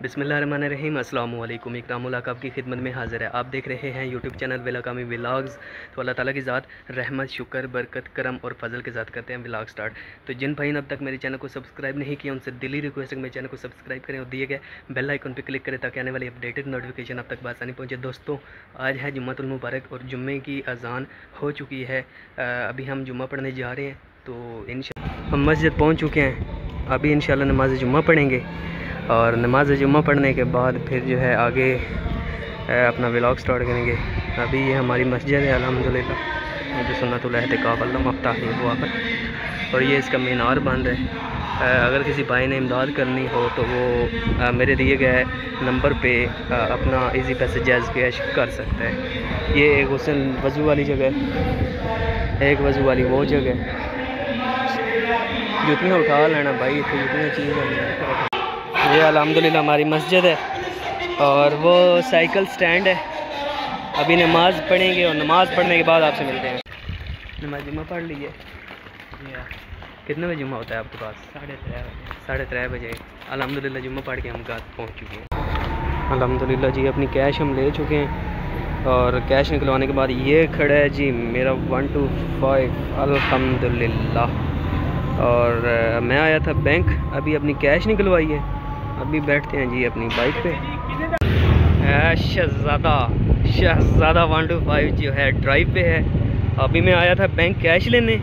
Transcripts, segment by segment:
बिस्मिल्लाहिर्रहमानिर्रहीम अस्सलामु अलैकुम। इकराम उल हक आपकी खिदमत में हाज़िर है। आप देख रहे हैं यूट्यूब चैनल विलाकामी व्लॉग्स। तो अल्लाह ताला की ज़ात रहमत शुक्र बरकत करम और फजल के साथ करते हैं व्लॉग स्टार्ट। तो जिन भाई ने अब तक मेरे चैनल को सब्सक्राइब नहीं किया उनसे दिली रिक्वेस्ट है मेरे चैनल को सब्सक्राइब करें और दिए गए बेल आइकन पर क्लिक करें ताकि आने वाली अपडेटेड नोटिफिकेशन आप तक बासानी पहुँचे। दोस्तों आज है जुम्मतुल मुबारक और जुम्मे की अजान हो चुकी है। अभी हम जुम्मा पढ़ने जा रहे हैं। तो इंशाअल्लाह हम मस्जिद पहुँच चुके हैं। अभी इंशाअल्लाह नमाज जुम्मा पढ़ेंगे और नमाज जुम्मा पढ़ने के बाद फिर जो है आगे अपना व्लॉग स्टार्ट करेंगे। अभी ये हमारी मस्जिद है अल्हम्दुलिल्लाह जो सुन्नतुल एतिकाफ़ अल्लाह मफ्ताह है वहाँ पर, और ये इसका मीनार बन रहा है। अगर किसी भाई ने इमदाद करनी हो तो वो मेरे दिए गए नंबर पे अपना इजी पैसे जायज़ कैश कर सकता है। ये एक हुसन वज़ू वाली जगह है, एक वज़ू वाली वो जगह है। जुतियाँ उठा लेना भाई, तो जुतियाँ चीज़ ये अल्हम्दुलिल्लाह हमारी मस्जिद है और वो साइकिल स्टैंड है। अभी नमाज़ पढ़ेंगे और नमाज़ पढ़ने के बाद आपसे मिलते हैं। नमाज जुम्मा पढ़ लीजिए। कितने बजे जुम्मा होता है आपके पास? 3:30 बजे। अल्हम्दुलिल्लाह जुम्मा पढ़ के हम घर पहुंच चुके हैं अल्हम्दुलिल्लाह जी। अपनी कैश हम ले चुके हैं और कैश निकलवाने के बाद ये खड़ा है जी मेरा 125 अल्हम्दुलिल्लाह। और मैं आया था बैंक, अभी अपनी कैश निकलवाई है। अभी बैठते हैं जी अपनी बाइक पे। शहज़ादा 125 जो है ड्राइव पे है। अभी मैं आया था बैंक कैश लेने,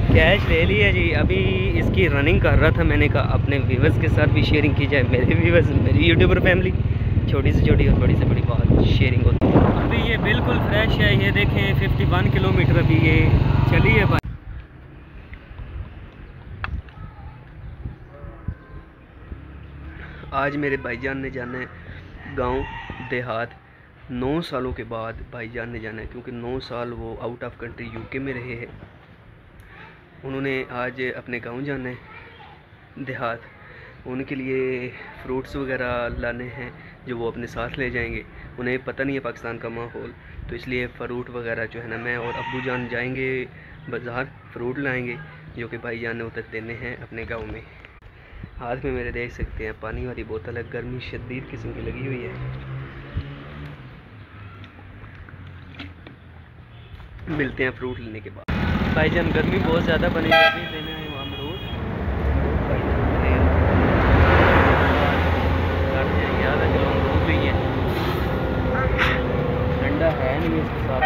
कैश ले लिया जी। अभी इसकी रनिंग कर रहा था। मैंने कहा अपने व्यूवर्स के साथ भी शेयरिंग की जाए। मेरे व्यूवर्स मेरी यूट्यूबर फैमिली, छोटी से छोटी और बड़ी से बड़ी बात शेयरिंग होती है। अभी ये बिल्कुल फ्रेश है। ये देखें 51 किलोमीटर अभी ये चली है। आज मेरे भाईजान ने जाना है गांव देहात। 9 सालों के बाद भाईजान ने जाना है, क्योंकि 9 साल वो आउट ऑफ कंट्री यूके में रहे हैं। उन्होंने आज अपने गांव जाना है देहात। उनके लिए फ्रूट्स वगैरह लाने हैं जो वो अपने साथ ले जाएंगे। उन्हें पता नहीं है पाकिस्तान का माहौल, तो इसलिए फ़रूट वगैरह जो है ना मैं और अब्बू जान जाएंगे बाज़ार, फ़रूट लाएंगे जो कि भाईजान ने उधर देने हैं अपने गाँव में। हाथ में मेरे देख सकते हैं पानी वाली बोतल है। गर्मी शदीद किस्म की लगी हुई है। मिलते हैं फ्रूट लेने के बाद। भाईजान गर्मी बहुत ज़्यादा बनी है। अभी देने हैं वहाँ अमरूद आधा किलो अमरूद भी है। ठंडा है नहीं इसके साथ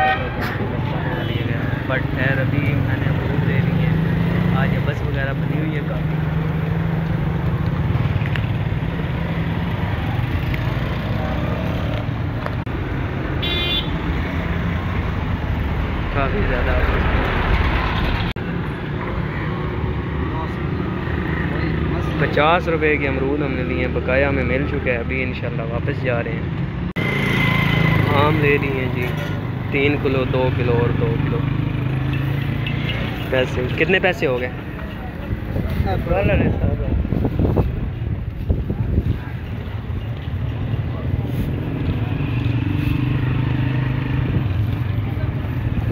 लिए गया, बट खैर अभी मैंने अमरूद ले लिए हैं। आज बस वगैरह बनी हुई है काफ़ी। काफ़ी ज़्यादा 50 रुपए के अमरूद हमने लिए हैं, बकाया हमें मिल चुका है। अभी इंशाल्लाह वापस जा रहे हैं। आम ले लिए हैं जी 3 किलो, 2 किलो और 2 किलो। पैसे कितने पैसे हो गए?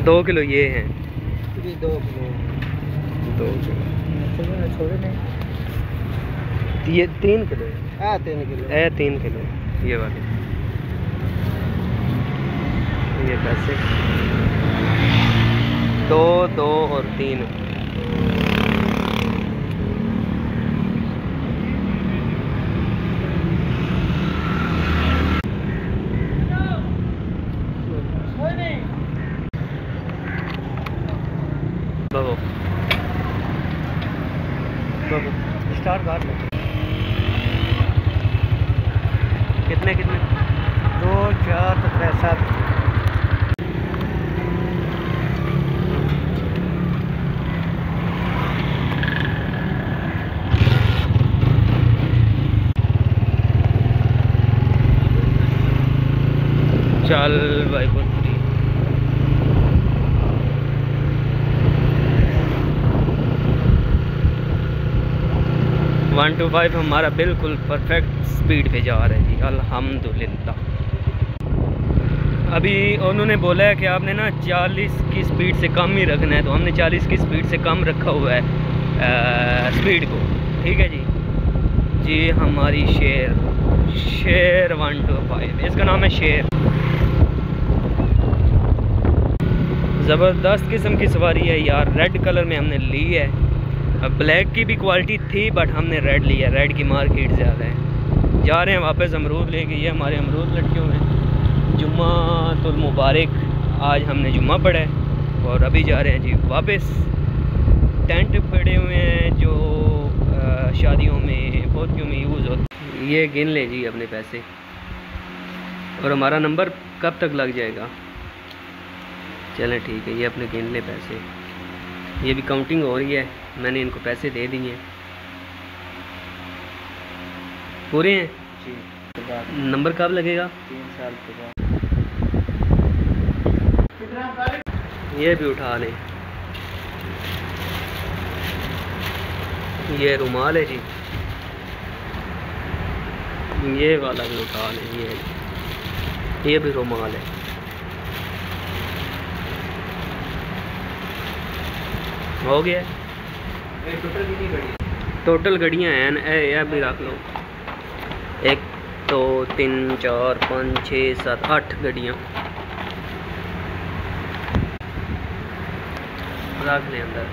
दो किलो ये हैं। 2 किलो ये 3 किलो है। 3 किलो ये वाले। ये पैसे 2, 2 और 3। स्टार बार कितने 2, 4, 3, 7। चल भाई पुत्री 125 हमारा बिल्कुल परफेक्ट स्पीड पे जा रहा है जी अल्हम्दुलिल्लाह। अभी उन्होंने बोला है कि आपने ना 40 की स्पीड से कम ही रखना है, तो हमने 40 की स्पीड से कम रखा हुआ है स्पीड को। ठीक है जी। जी हमारी शेर शेर 125, इसका नाम है शेर। ज़बरदस्त किस्म की सवारी है यार। रेड कलर में हमने ली है। अब ब्लैक की भी क्वालिटी थी बट हमने रेड लिया। रेड की मार्केट ज़्यादा है। जा रहे हैं वापस अमरूद लेके। ये हमारे अमरूद लटके हुए हैं। जुम्मातुल मुबारक, आज हमने जुम्मा पढ़ा है और अभी जा रहे हैं जी वापस। टेंट पड़े हुए हैं जो शादियों में बहुतियों में यूज़ होते। ये गिन ले जी अपने पैसे, और हमारा नंबर कब तक लग जाएगा। चलें ठीक है, ये अपने गिन ले पैसे। ये भी काउंटिंग हो रही है, मैंने इनको पैसे दे दिए हैं। पूरे हैं जी। नंबर कब लगेगा? 3 साल के बाद। ये भी उठा लें। ये रुमाल है जी, ये वाला भी उठा लें। ये भी रुमाल है। हो गया। टोटल गड्डियाँ हैं भी रख लो। 1 2 3 4 5 6 7 8 गड्डियाँ रख लें अंदर।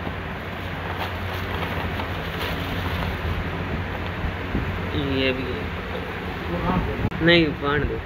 ये भी है। नहीं बांध दो।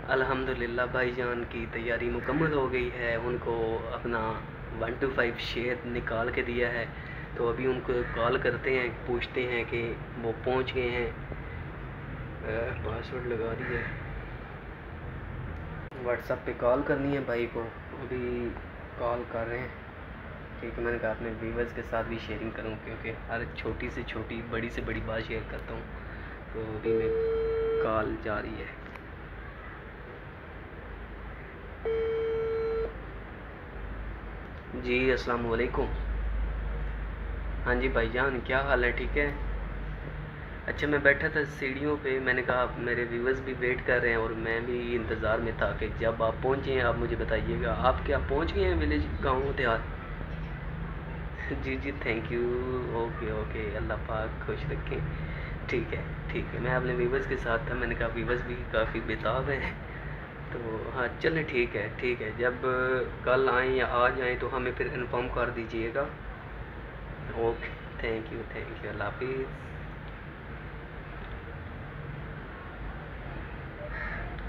अल्हम्दुलिल्लाह भाईजान की तैयारी मुकम्मल हो गई है। उनको अपना 125 शेयर निकाल के दिया है, तो अभी उनको कॉल करते हैं, पूछते हैं कि वो पहुंच गए हैं। पासवर्ड लगा दिया। व्हाट्सएप पे कॉल करनी है भाई को, अभी कॉल कर रहे हैं। ठीक है, मैंने कहा अपने व्यूवर्स के साथ भी शेयरिंग करूं, क्योंकि हर छोटी से छोटी बड़ी से बड़ी बात शेयर करता हूं। तो अभी में कॉल जारी है। जी अस्सलाम वालेकुम। हाँ जी भाईजान, क्या हाल है? ठीक है। अच्छा, मैं बैठा था सीढ़ियों पे, मैंने कहा मेरे व्यूवर्स भी वेट कर रहे हैं और मैं भी इंतज़ार में था कि जब आप पहुँचे आप मुझे बताइएगा। आप क्या पहुँच गए हैं विलेज, गाँव देहात? जी जी, थैंक यू। ओके ओके, अल्लाह पाक खुश रखें। ठीक है ठीक है, मैं अपने व्यूवर्स के साथ था। मैंने कहा व्यूवर्स भी काफ़ी बेताब हैं, तो हाँ चलें ठीक है। जब कल आएँ या आज आएँ तो हमें फिर इन्फॉर्म कर दीजिएगा। ओके, थैंक यू अल्लाह हाफिज़।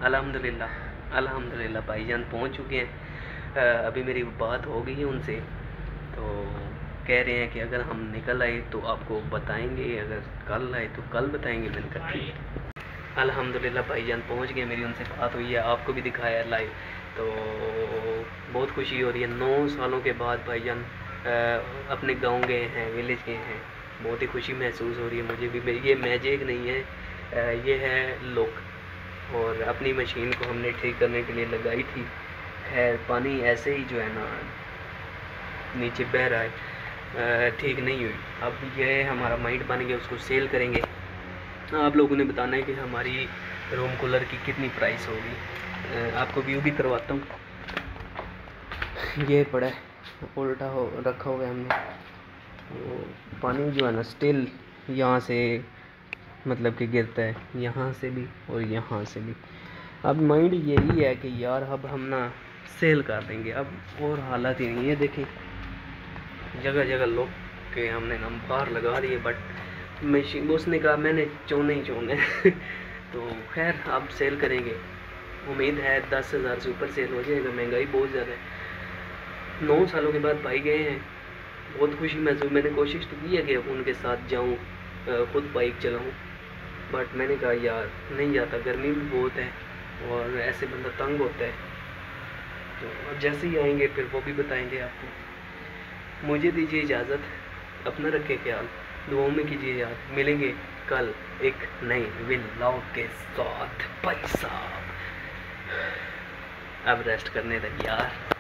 अल्हम्दुलिल्लाह भाईजान पहुंच चुके हैं। अभी मेरी बात हो गई है उनसे, तो कह रहे हैं कि अगर हम निकल आए तो आपको बताएंगे, अगर कल आए तो कल बताएंगे। मैंने कहा ठीक है। अल्हम्दुलिल्लाह भाईजान पहुंच गए, मेरी उनसे बात हुई है, आपको भी दिखाया है लाइव, तो बहुत खुशी हो रही है। 9 सालों के बाद भाईजान अपने गांव गए हैं, विलेज गए हैं। बहुत ही खुशी महसूस हो रही है मुझे भी। ये मैजिक नहीं है, ये है लुक। और अपनी मशीन को हमने ठीक करने के लिए लगाई थी। खैर पानी ऐसे ही जो है ना नीचे बह रहा है, ठीक नहीं हुई। अब ये हमारा माइंड बन गया, उसको सेल करेंगे। आप लोगों ने बताना है कि हमारी रूम कूलर की कितनी प्राइस होगी। आपको व्यू भी करवाता हूँ। ये पड़ा है, उल्टा हो रखा हुआ है हमने। तो पानी जो है ना स्टिल यहाँ से मतलब कि गिरता है, यहाँ से भी और यहाँ से भी। अब माइंड यही है कि यार अब हम ना सेल कर देंगे, अब और हालत ही नहीं है। देखें जगह जगह लोग के हमने ना बाहर लगा दिए, बट मशीन उसने कहा मैंने चोने ही चोने तो खैर अब सेल करेंगे। उम्मीद है 10,000 से ऊपर सेल हो जाएगा। महंगाई बहुत ज़्यादा है। 9 सालों के बाद भाई गए हैं, बहुत खुशी महसूस। मैंने कोशिश तो की है कि उनके साथ जाऊं, खुद बाइक चलाऊं, बट मैंने कहा यार नहीं जाता, गर्मी भी बहुत है और ऐसे बंदा तंग होता है। तो अब जैसे ही आएंगे फिर वो भी बताएंगे आपको। मुझे दीजिए इजाज़त, अपना रखें ख्याल, दुआओं में कीजिए याद। मिलेंगे कल एक नए व्लॉग के साथ भाई साहब। अब रेस्ट करने लगी यार।